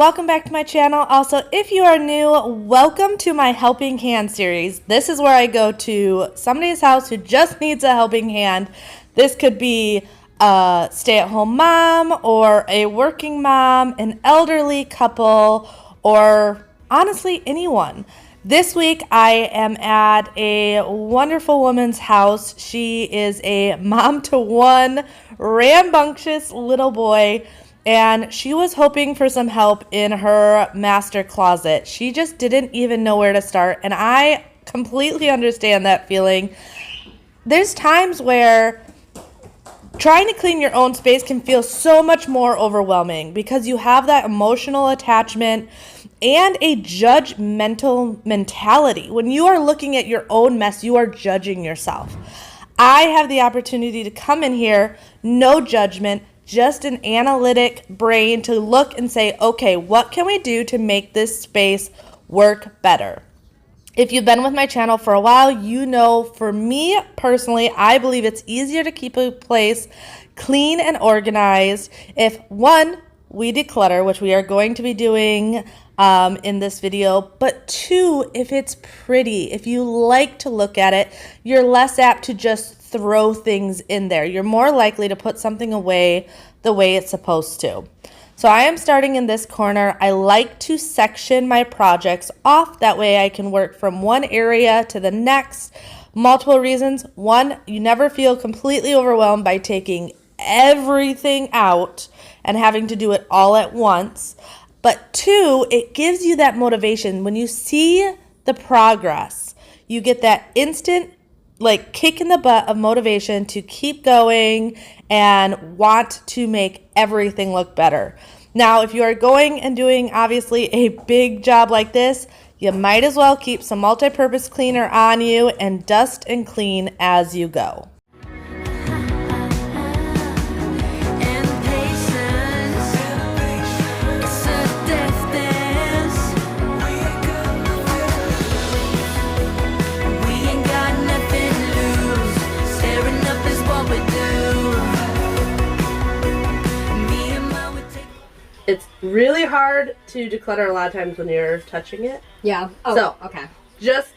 welcome back to my channel. Also, if you are new, welcome to my helping hand series. This is where I go to somebody's house who just needs a helping hand. This could be a stay-at-home mom or a working mom, an elderly couple, or honestly anyone. This week I am at a wonderful woman's house. She is a mom to one rambunctious little boy, and she was hoping for some help in her master closet. She just didn't even know where to start, and I completely understand that feeling. There's times where trying to clean your own space can feel so much more overwhelming because you have that emotional attachment and a judgmental mentality. When you are looking at your own mess, you are judging yourself. I have the opportunity to come in here, no judgment, just an analytic brain to look and say, okay, what can we do to make this space work better? If you've been with my channel for a while, you know for me personally, I believe it's easier to keep a place clean and organized if, one, we declutter, which we are going to be doing in this video, but two, if it's pretty, if you like to look at it, you're less apt to just throw things in there. You're more likely to put something away the way it's supposed to. So I am starting in this corner. I like to section my projects off. That way I can work from one area to the next. Multiple reasons. One, you never feel completely overwhelmed by taking everything out and having to do it all at once. But two, it gives you that motivation. When you see the progress, you get that instant kick in the butt of motivation to keep going and want to make everything look better. Now, if you are going and doing obviously a big job like this, you might as well keep some multi-purpose cleaner on you and dust and clean as you go. It's really hard to declutter a lot of times when you're touching it. Yeah. Oh, so, okay. Just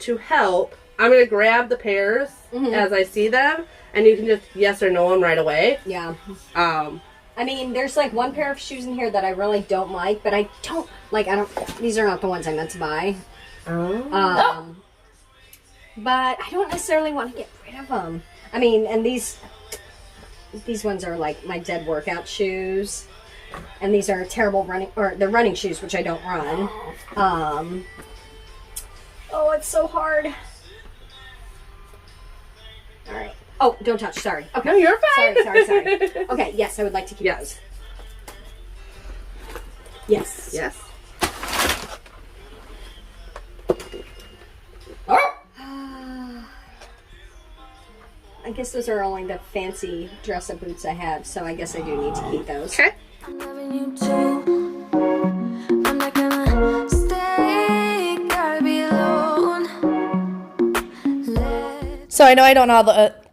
to help, I'm going to grab the pairs as I see them, and you can just yes or no them right away. Yeah. I mean, there's like one pair of shoes in here that I really don't like, but I don't, these are not the ones I meant to buy. But I don't necessarily want to get rid of them. I mean, and these ones are like my dead workout shoes. And these are terrible they're running shoes, which I don't run. Oh, it's so hard. All right. Oh, don't touch. Sorry. Okay. No, you're fine. Sorry. Okay. Yes, I would like to keep those. Yes. Yes. I guess those are only the fancy dress-up boots I have, so I guess I do need to keep those. Okay. I'm loving you too. I'm not gonna stay, gotta be alone. So I know I don't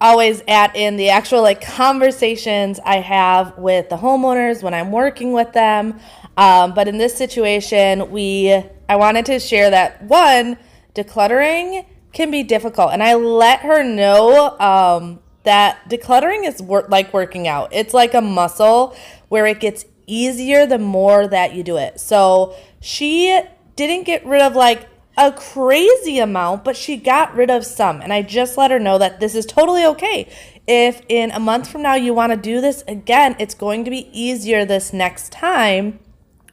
always add in the actual conversations I have with the homeowners when I'm working with them, but in this situation, I wanted to share that one, decluttering can be difficult, and I let her know that decluttering is working out. It's like a muscle where it gets easier the more that you do it. So she didn't get rid of a crazy amount, but she got rid of some. And I just let her know that this is totally okay. If in a month from now you want to do this again, it's going to be easier this next time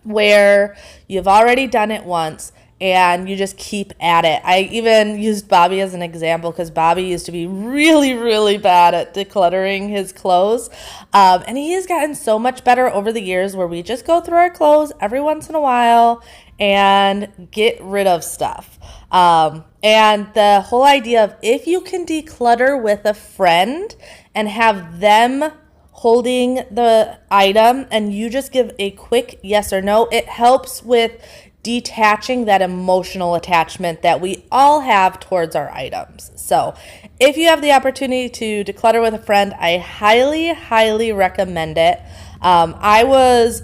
where you've already done it once and you just keep at it. I even used Bobby as an example because Bobby used to be really, really bad at decluttering his clothes. And he has gotten so much better over the years where we just go through our clothes every once in a while and get rid of stuff. And the whole idea of if you can declutter with a friend and have them holding the item and you just give a quick yes or no, it helps with detaching that emotional attachment that we all have towards our items. So if you have the opportunity to declutter with a friend, I highly, highly recommend it. I was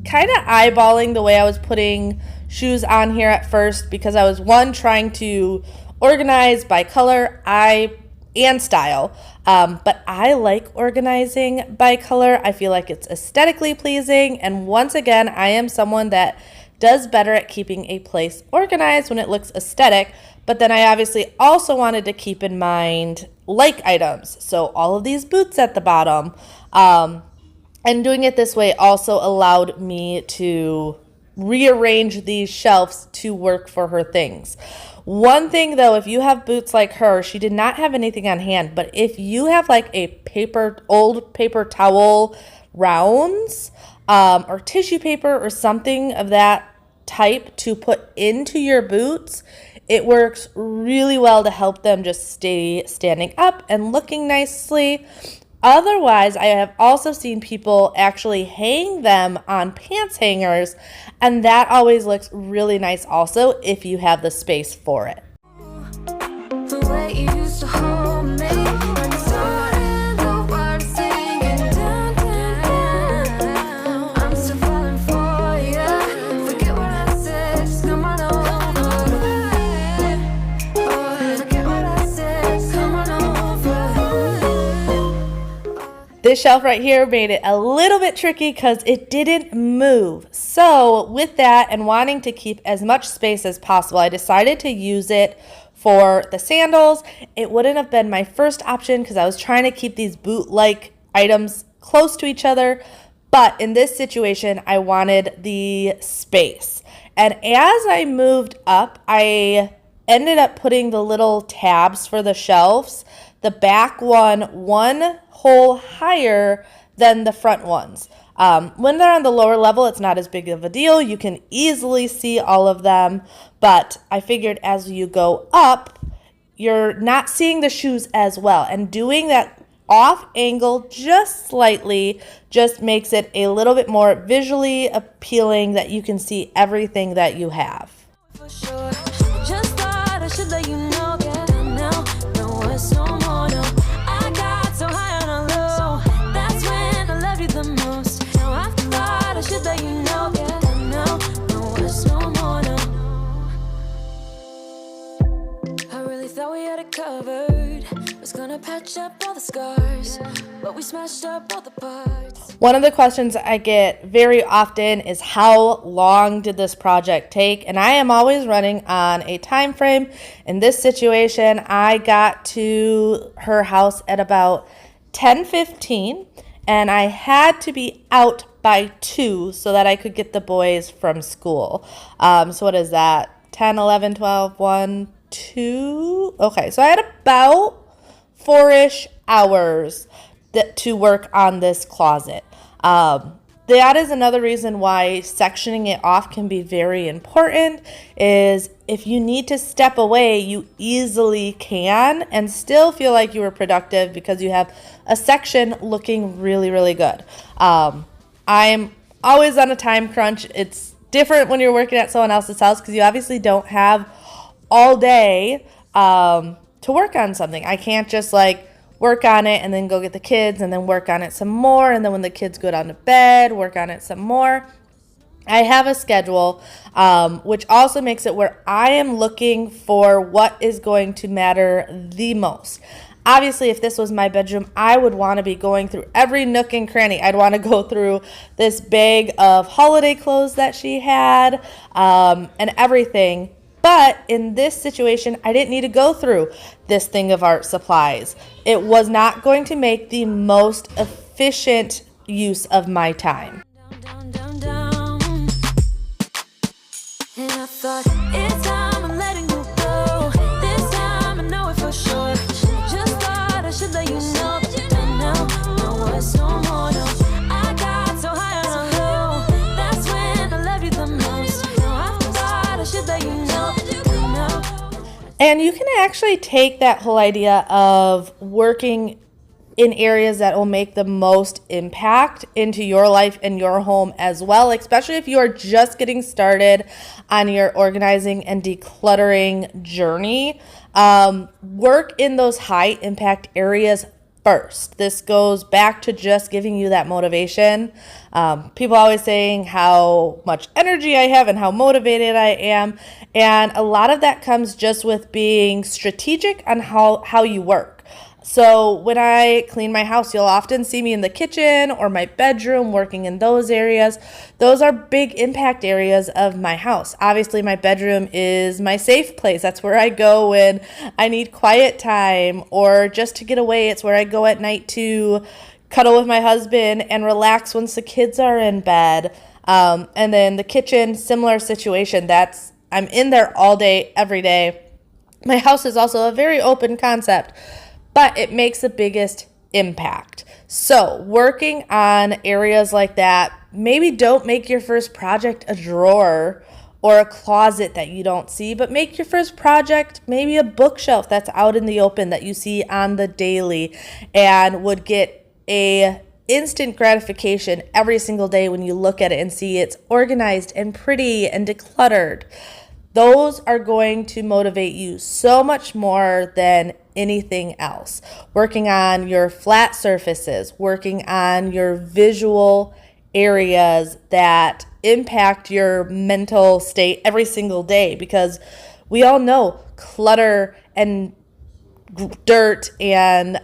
kind of eyeballing the way I was putting shoes on here at first because I was trying to organize by color and style. But I like organizing by color. I feel like it's aesthetically pleasing. And once again, I am someone that does better at keeping a place organized when it looks aesthetic. But then I obviously also wanted to keep in mind like items. So all of these boots at the bottom. And doing it this way also allowed me to rearrange these shelves to work for her things. One thing though, if you have boots like her, she did not have anything on hand, but if you have like a old paper towel rounds, or tissue paper or something of that type to put into your boots, it works really well to help them just stay standing up and looking nicely. Otherwise, I have also seen people actually hang them on pants hangers, and that always looks really nice also if you have the space for it. The way you used to hold me when you started the words singing down, down, down. I'm still falling for you. Forget what I said, just come on over. Oh, forget what I said, just come on over. This shelf right here made it a little bit tricky because it didn't move. So with that and wanting to keep as much space as possible, I decided to use it for the sandals. It wouldn't have been my first option because I was trying to keep these boot-like items close to each other. But in this situation, I wanted the space. And as I moved up, I ended up putting the little tabs for the shelves, the back one hole higher than the front ones. When they're on the lower level, it's not as big of a deal. You can easily see all of them, but I figured as you go up, you're not seeing the shoes as well. And doing that off angle just slightly just makes it a little bit more visually appealing that you can see everything that you have. For sure. Just thought I should let you know, yeah. Now, no, it's no more, no. I got so high on a low. That's when I loved you the most. Now I thought I should let you know, yeah. Now, no, it's no more, no. I really thought we had it covered. Was gonna patch up all the scars, but we smashed up all the parts. One of the questions I get very often is how long did this project take? And I am always running on a time frame. In this situation, I got to her house at about 10:15, and I had to be out by 2 so that I could get the boys from school. So what is that? 10, 11, 12, 1, 2. Okay, so I had about 4-ish hours to work on this closet. That is another reason why sectioning it off can be very important, is if you need to step away, you easily can and still feel like you were productive because you have a section looking really, really good. I'm always on a time crunch. It's different when you're working at someone else's house because you obviously don't have all day to work on something. I can't just like work on it and then go get the kids and then work on it some more, and then when the kids go down to bed, work on it some more. I have a schedule, which also makes it where I am looking for what is going to matter the most. Obviously, if this was my bedroom, I would want to be going through every nook and cranny. I'd want to go through this bag of holiday clothes that she had, and everything. But in this situation, I didn't need to go through this thing of art supplies. It was not going to make the most efficient use of my time. Down, down, down. And I thought, it's time I'm letting you go. This time I know it for sure. Just thought I should let you know. Now, no, it's no more, no. I got so high on a low. That's when I loved you the most. Now I thought I should let you know. And you can actually take that whole idea of working in areas that will make the most impact into your life and your home as well, especially if you are just getting started on your organizing and decluttering journey. Work in those high impact areas first. This goes back to just giving you that motivation. People always saying how much energy I have and how motivated I am. And a lot of that comes just with being strategic on how you work. So when I clean my house, you'll often see me in the kitchen or my bedroom working in those areas. Those are big impact areas of my house. Obviously, my bedroom is my safe place. That's where I go when I need quiet time or just to get away. It's where I go at night to cuddle with my husband and relax once the kids are in bed. And then the kitchen, similar situation. I'm in there all day, every day. My house is also a very open concept, but it makes the biggest impact. So working on areas like that, maybe don't make your first project a drawer or a closet that you don't see, but make your first project maybe a bookshelf that's out in the open that you see on the daily and would get a instant gratification every single day when you look at it and see it's organized and pretty and decluttered. Those are going to motivate you so much more than anything else. Working on your flat surfaces, working on your visual areas that impact your mental state every single day, because we all know clutter and dirt and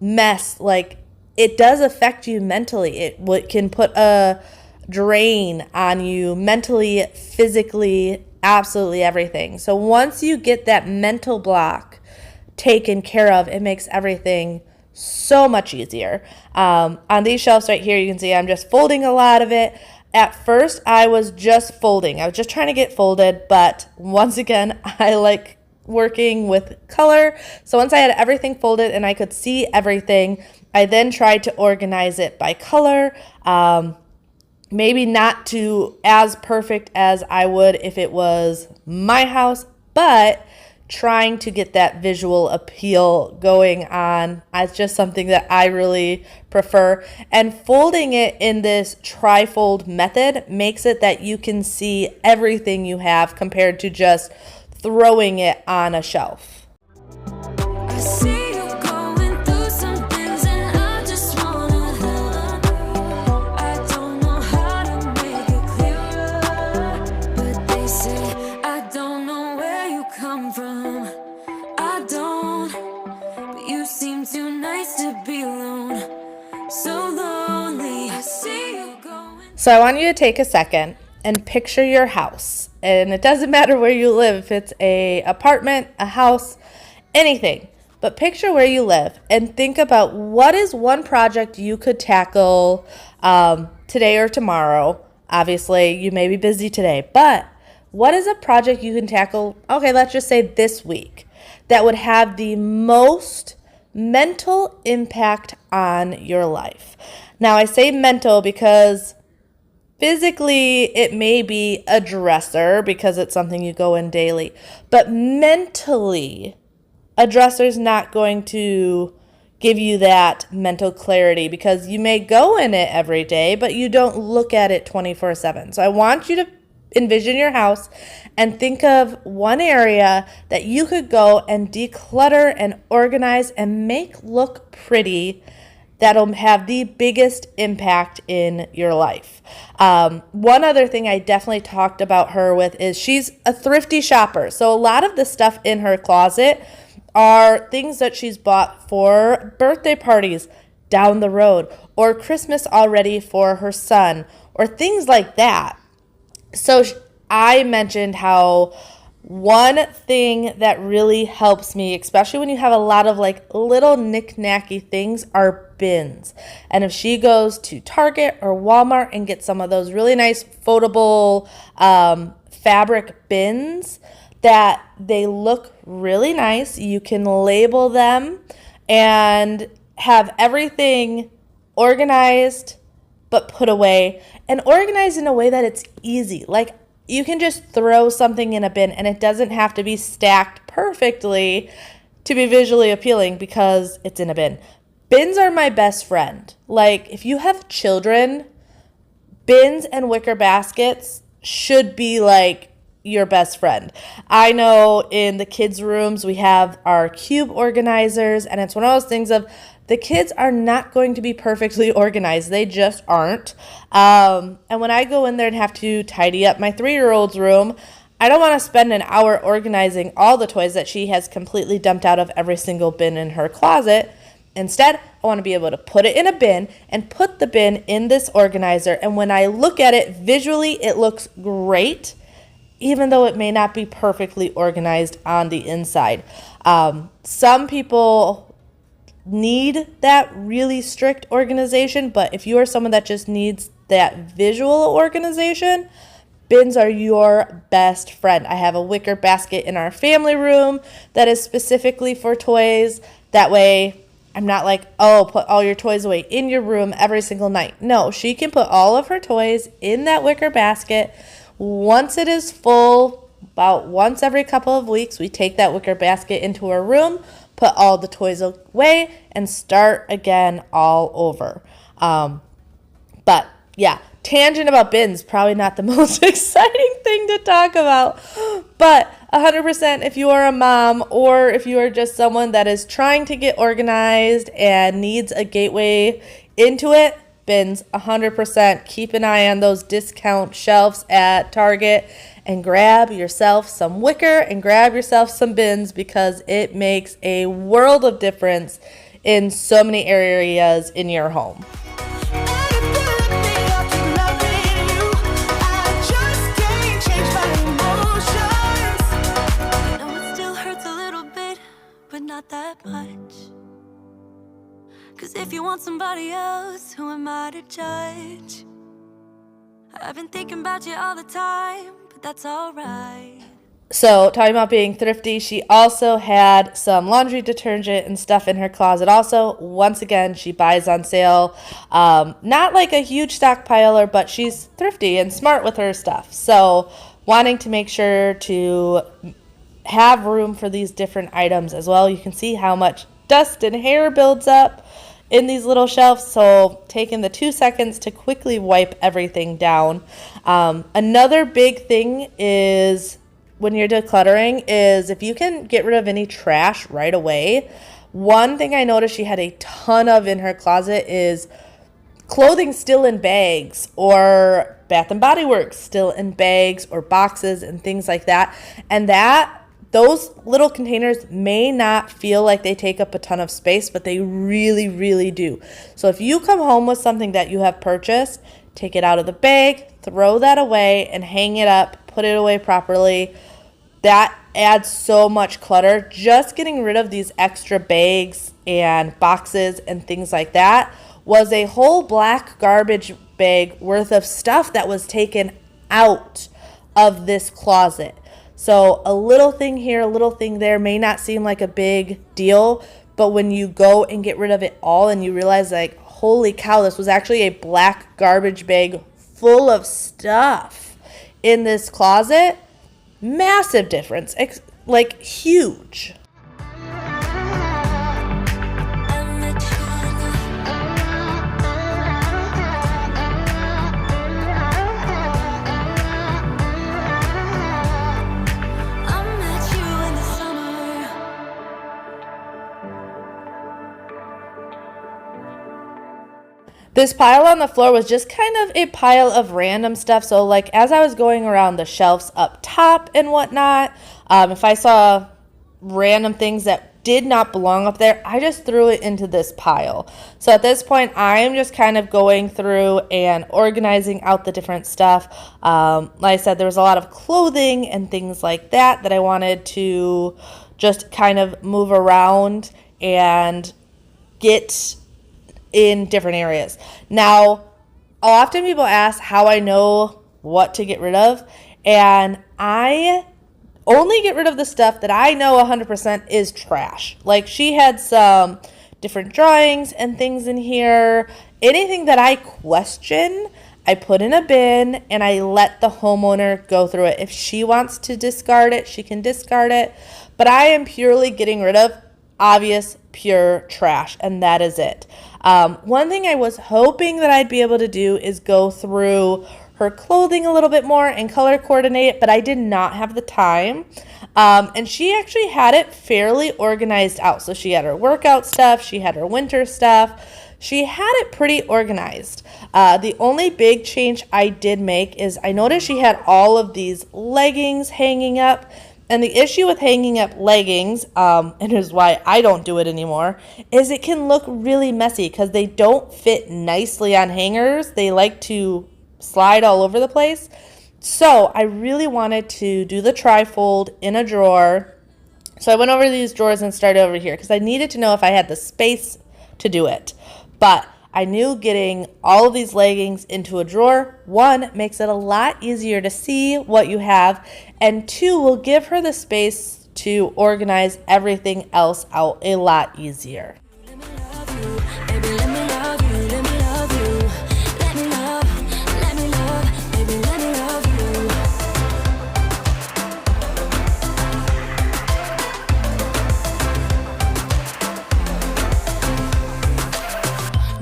mess, like it does affect you mentally. It can put a drain on you mentally, physically, absolutely everything. So once you get that mental block taken care of, it makes everything so much easier. On these shelves right here, you can see I'm just folding a lot of it. At first, I was just folding. I was just trying to get folded, but once again, I like working with color. So once I had everything folded and I could see everything, I then tried to organize it by color. Maybe not to as perfect as I would if it was my house, but trying to get that visual appeal going on. It's just something that I really prefer. And folding it in this tri-fold method makes it that you can see everything you have compared to just throwing it on a shelf. I see you going through some things and I just wanna help. I don't know how to make it clearer, but they say I don't know where you come from. I don't, but you seem too nice to be alone. So lonely. I see you going. So I want you to take a second and picture your house. And it doesn't matter where you live, if it's a apartment, a house, anything. But picture where you live and think about what is one project you could tackle today or tomorrow. Obviously, you may be busy today, but what is a project you can tackle, okay, let's just say this week, that would have the most mental impact on your life? Now, I say mental because physically, it may be a dresser because it's something you go in daily. But mentally, a dresser is not going to give you that mental clarity because you may go in it every day, but you don't look at it 24/7. So I want you to envision your house and think of one area that you could go and declutter and organize and make look pretty that'll have the biggest impact in your life. One other thing I definitely talked about her with is she's a thrifty shopper. So a lot of the stuff in her closet are things that she's bought for birthday parties down the road or Christmas already for her son or things like that. So I mentioned how one thing that really helps me, especially when you have a lot of like little knick-knacky things, are bins. And if she goes to Target or Walmart and gets some of those really nice foldable fabric bins that they look really nice, you can label them and have everything organized but put away and organized in a way that it's easy. Like you can just throw something in a bin and it doesn't have to be stacked perfectly to be visually appealing because it's in a bin. Bins are my best friend. Like if you have children, bins and wicker baskets should be like your best friend. I know in the kids' rooms we have our cube organizers and it's one of those things of the kids are not going to be perfectly organized. They just aren't. And when I go in there and have to tidy up my 3-year-old's room, I don't want to spend an hour organizing all the toys that she has completely dumped out of every single bin in her closet. Instead, I want to be able to put it in a bin and put the bin in this organizer. And when I look at it visually, it looks great, even though it may not be perfectly organized on the inside. Some people need that really strict organization, but if you are someone that just needs that visual organization, bins are your best friend. I have a wicker basket in our family room that is specifically for toys. That way, I'm not like, oh, put all your toys away in your room every single night. No, she can put all of her toys in that wicker basket. Once it is full, about once every couple of weeks, we take that wicker basket into her room, put all the toys away, and start again all over. But yeah, tangent about bins, probably not the most exciting thing to talk about. But 100% if you are a mom or if you are just someone that is trying to get organized and needs a gateway into it, bins, 100%. Keep an eye on those discount shelves at Target and grab yourself some wicker and grab yourself some bins, because it makes a world of difference in so many areas in your home. Not that much. 'Cause if you want somebody else, who am I to judge? I've been thinking about you all the time, but that's alright. So, talking about being thrifty, she also had some laundry detergent and stuff in her closet also. Once again, she buys on sale. Not like a huge stockpiler, but she's thrifty and smart with her stuff. So, wanting to make sure to have room for these different items as well. You can see how much dust and hair builds up in these little shelves, so taking the 2 seconds to quickly wipe everything down. Another big thing is when you're decluttering is if you can get rid of any trash right away. One thing I noticed she had a ton of in her closet is clothing still in bags, or Bath and Body Works still in bags or boxes and things like that. And those little containers may not feel like they take up a ton of space, but they really, really do. So if you come home with something that you have purchased, take it out of the bag, throw that away, and hang it up, put it away properly. That adds so much clutter. Just getting rid of these extra bags and boxes and things like that was a whole black garbage bag worth of stuff that was taken out of this closet. So a little thing here, a little thing there may not seem like a big deal, but when you go and get rid of it all and you realize, like, holy cow, this was actually a black garbage bag full of stuff in this closet, massive difference, like huge. This pile on the floor was just kind of a pile of random stuff. So, like, as I was going around the shelves up top and whatnot, if I saw random things that did not belong up there, I just threw it into this pile. So at this point, I am just kind of going through and organizing out the different stuff. Like I said, there was a lot of clothing and things like that I wanted to just kind of move around and get in different areas. Now, often people ask how I know what to get rid of, and I only get rid of the stuff that I know 100% is trash. Like, she had some different drawings and things in here. Anything that I question, I put in a bin and I let the homeowner go through it. If she wants to discard it, she can discard it. But I am purely getting rid of obvious, pure trash, and that is it. One thing I was hoping that I'd be able to do is go through her clothing a little bit more and color coordinate, but I did not have the time. And she actually had it fairly organized out. So she had her workout stuff, she had her winter stuff. She had it pretty organized. The only big change I did make is I noticed she had all of these leggings hanging up. And the issue with hanging up leggings, and is why I don't do it anymore, is it can look really messy because they don't fit nicely on hangers. They like to slide all over the place. So I really wanted to do the trifold in a drawer. So I went over these drawers and started over here because I needed to know if I had the space to do it. But I knew getting all of these leggings into a drawer, one, makes it a lot easier to see what you have, and two, will give her the space to organize everything else out a lot easier. Let me love you, baby, let me love you, let me love you. Let me love, baby, let me love you.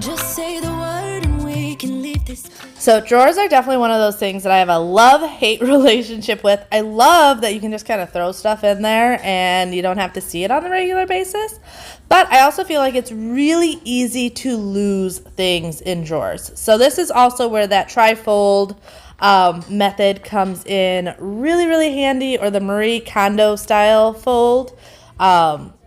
Just say the word and we can leave this. So drawers are definitely one of those things that I have a love-hate relationship with. I love that you can just kind of throw stuff in there and you don't have to see it on a regular basis. But I also feel like it's really easy to lose things in drawers. So this is also where that trifold method comes in really, really handy, or the Marie Kondo style fold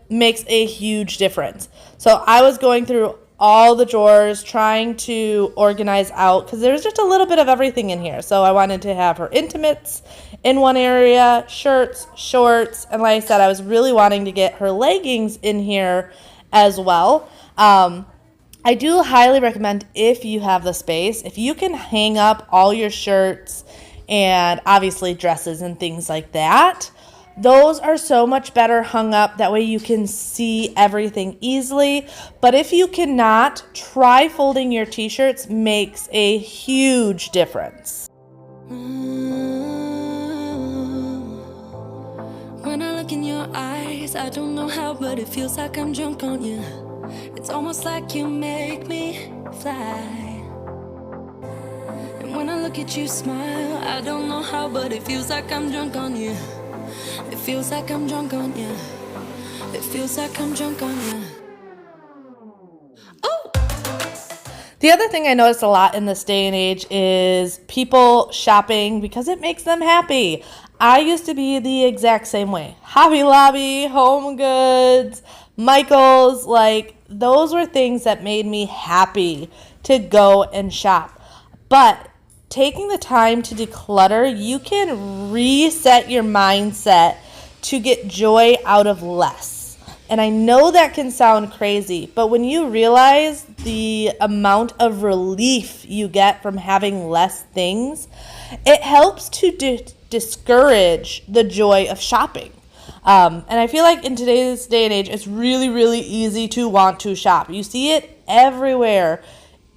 makes a huge difference. So I was going through all the drawers trying to organize out because there's just a little bit of everything in here. So I wanted to have her intimates in one area, shirts, shorts, and like I said, I was really wanting to get her leggings in here as well. I do highly recommend, if you have the space, if you can hang up all your shirts and obviously dresses and things like that, those are so much better hung up. That way you can see everything easily. But if you cannot, try folding your t-shirts makes a huge difference. When I look in your eyes, I don't know how, but it feels like I'm drunk on you. It's almost like you make me fly. And when I look at you smile, I don't know how, but it feels like I'm drunk on you. It feels like I'm drunk on you. It feels like I'm drunk on you. Oh! The other thing I notice a lot in this day and age is people shopping because it makes them happy. I used to be the exact same way. Hobby Lobby, Home Goods, Michael's, like those were things that made me happy to go and shop. But taking the time to declutter, you can reset your mindset to get joy out of less. And I know that can sound crazy, but when you realize the amount of relief you get from having less things, it helps to discourage the joy of shopping. And I feel like in today's day and age, it's really, really easy to want to shop. You see it everywhere.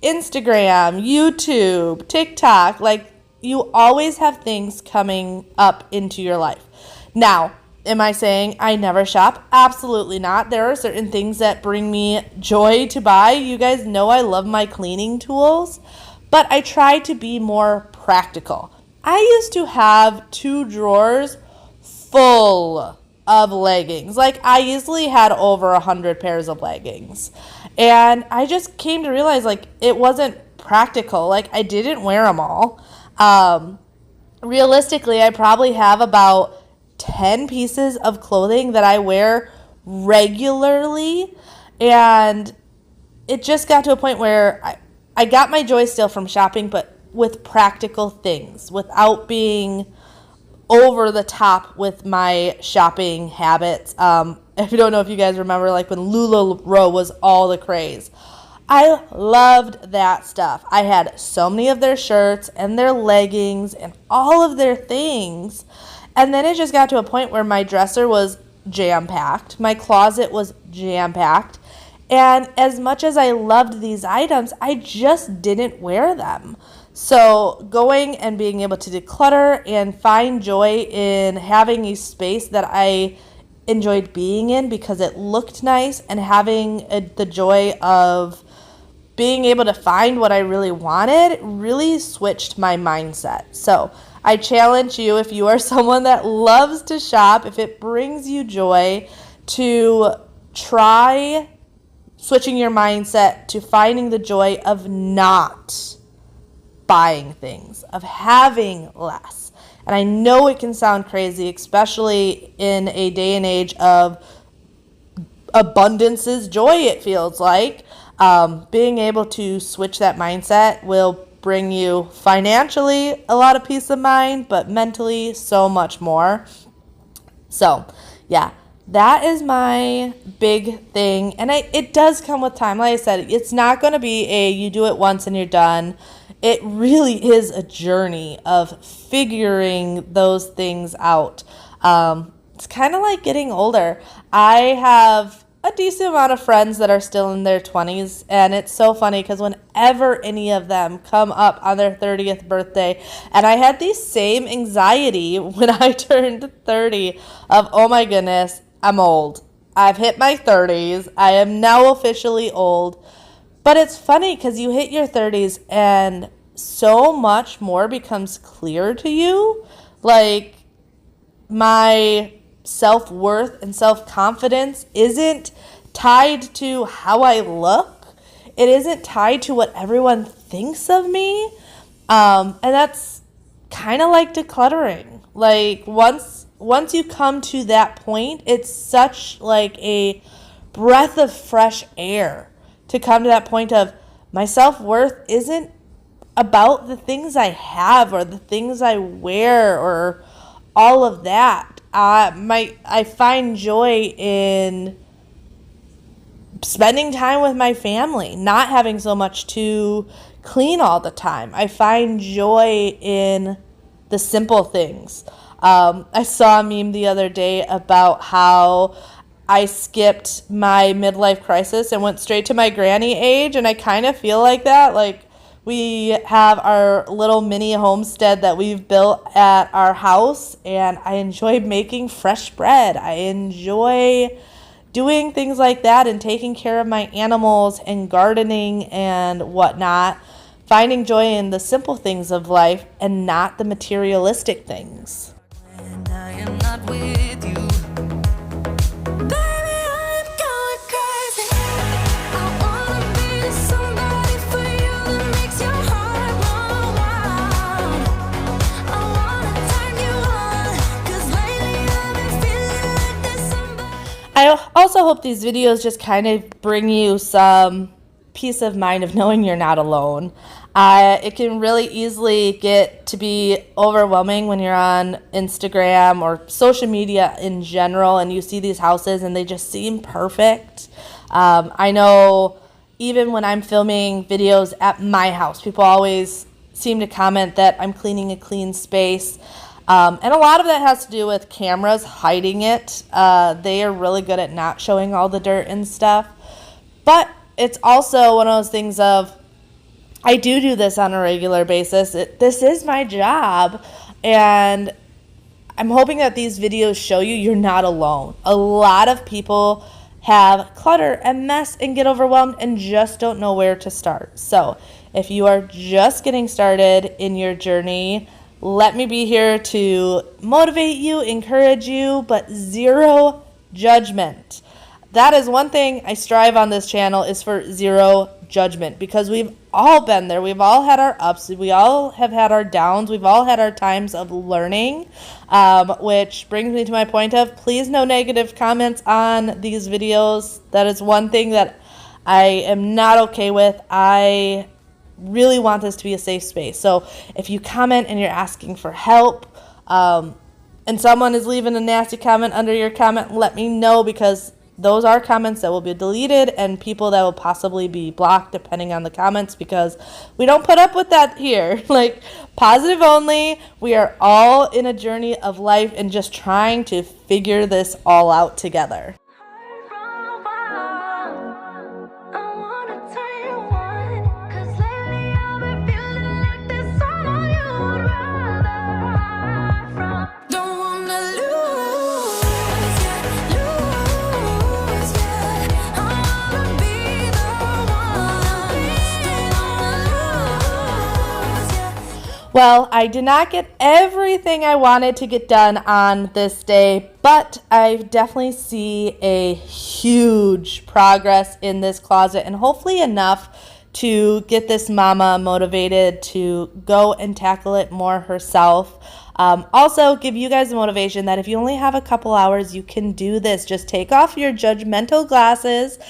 Instagram, YouTube, TikTok, like you always have things coming up into your life. Now, am I saying I never shop? Absolutely not. There are certain things that bring me joy to buy. You guys know I love my cleaning tools, but I try to be more practical. I used to have 2 drawers full of leggings. Like I easily had over 100 pairs of leggings. And I just came to realize like it wasn't practical. Like I didn't wear them all. Realistically, I probably have about 10 pieces of clothing that I wear regularly. And it just got to a point where I got my joy still from shopping, but with practical things, without being over the top with my shopping habits. If you don't know, if you guys remember, like when LuLaRoe was all the craze, I loved that stuff. I had so many of their shirts and their leggings and all of their things. And then it just got to a point where my dresser was jam-packed. My closet was jam-packed. And as much as I loved these items, I just didn't wear them. So going and being able to declutter and find joy in having a space that I enjoyed being in because it looked nice, and having the joy of being able to find what I really wanted really switched my mindset. So I challenge you, if you are someone that loves to shop, if it brings you joy, to try switching your mindset to finding the joy of not buying things, of having less. And I know it can sound crazy, especially in a day and age of abundance is joy, it feels like. Being able to switch that mindset will bring you financially a lot of peace of mind, but mentally so much more. So, yeah, that is my big thing. And it does come with time. Like I said, it's not going to be you do it once and you're done. It really is a journey of figuring those things out. It's kind of like getting older. I have a decent amount of friends that are still in their 20s, and it's so funny because whenever any of them come up on their 30th birthday, and I had the same anxiety when I turned 30 of, oh my goodness, I'm old. I've hit my 30s. I am now officially old. But it's funny because you hit your 30s and so much more becomes clear to you. Like, my self-worth and self-confidence isn't tied to how I look. It isn't tied to what everyone thinks of me. And that's kind of like decluttering. Like, once you come to that point, it's such like a breath of fresh air to come to that point of my self-worth isn't about the things I have or the things I wear or all of that. I find joy in spending time with my family, not having so much to clean all the time. I find joy in the simple things. I saw a meme the other day about how I skipped my midlife crisis and went straight to my granny age, and I kind of feel like that. Like, we have our little mini homestead that we've built at our house, and I enjoy making fresh bread. I enjoy doing things like that and taking care of my animals and gardening and whatnot. Finding joy in the simple things of life and not the materialistic things. And I am not with you. Baby, I'm going crazy. I wanna be somebody for you that makes your heart run wild. I wanna turn you on, 'cause lately I've been feeling like there's somebody. I also hope these videos just kind of bring you some peace of mind of knowing you're not alone. It can really easily get to be overwhelming when you're on Instagram or social media in general and you see these houses and they just seem perfect. I know even when I'm filming videos at my house, people always seem to comment that I'm cleaning a clean space. And a lot of that has to do with cameras hiding it. They are really good at not showing all the dirt and stuff. But it's also one of those things of, I do this on a regular basis. This is my job, and I'm hoping that these videos show you you're not alone. A lot of people have clutter and mess and get overwhelmed and just don't know where to start. So if you are just getting started in your journey, let me be here to motivate you, encourage you, but zero judgment. That is one thing I strive on this channel, is for zero judgment, because we've all been there. We've all had our ups. We all have had our downs. We've all had our times of learning, which brings me to my point of, please no negative comments on these videos. That is one thing that I am not okay with. I really want this to be a safe space. So if you comment and you're asking for help, and someone is leaving a nasty comment under your comment, let me know, because those are comments that will be deleted and people that will possibly be blocked depending on the comments, because we don't put up with that here. Like, positive only. We are all in a journey of life and just trying to figure this all out together. Well, I did not get everything I wanted to get done on this day, but I definitely see a huge progress in this closet and hopefully enough to get this mama motivated to go and tackle it more herself. Also, give you guys the motivation that if you only have a couple hours, you can do this. Just take off your judgmental glasses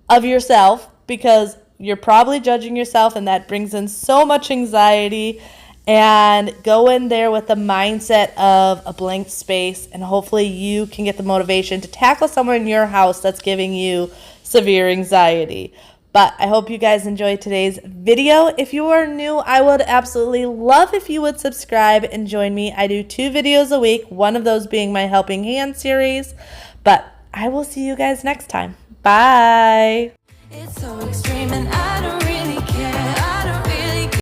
of yourself because you're probably judging yourself, and that brings in so much anxiety. And go in there with the mindset of a blank space, and hopefully you can get the motivation to tackle somewhere in your house that's giving you severe anxiety. But I hope you guys enjoyed today's video. If you are new, I would absolutely love if you would subscribe and join me. I do 2 videos a week, one of those being my Helping Hand series. But I will see you guys next time. Bye.